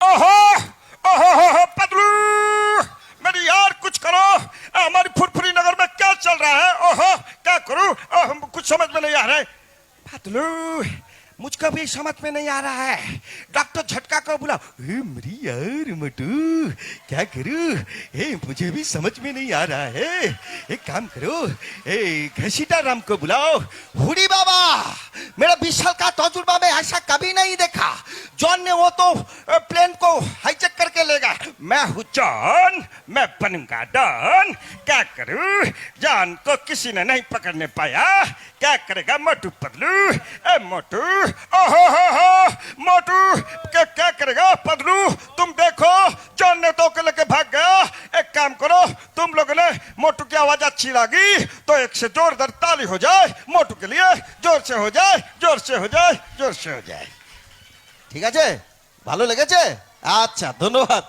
ओहो ओहो पतलू, मेरी यार कुछ करो। हमारी फुरफुरी नगर में क्या चल रहा है? ओहो क्या करूं? कुछ समझ में नहीं आ रहा है पतलू, मुझको भी समझ में नहीं आ रहा है। डॉक्टर झटका को बुलाओ। मेरी यार मोटू क्या करूं? मुझे भी समझ में नहीं आ रहा है। एक काम करो, घसीटा राम को बुलाओ। हुडी बाबा, मेरा 20 साल का तजुर्बा में ऐसा कभी नहीं देखा। जॉन ने वो तो प्लेन को हाईजैक करके ले गया। मैं हूँ जॉन, मैं बनूंगा डॉन। क्या करूं? जॉन को किसी ने नहीं पकड़ने पाया। क्या करेगा मोटू पतलू? मोटू, ओहो हो मोटू, क्या करेगा पतलू? तुम देखो, जॉन ने तो के लेके भाग गया। एक काम करो, तुम लोगों ने मोटू की आवाज अच्छी लगी तो एक से जोरदार ताली हो जाए मोटू के लिए। जोर से हो जाए, जोर से हो जाए, जोर से हो जाए। ঠিক আছে, ভালো লেগেছে? আচ্ছা, ধন্যবাদ।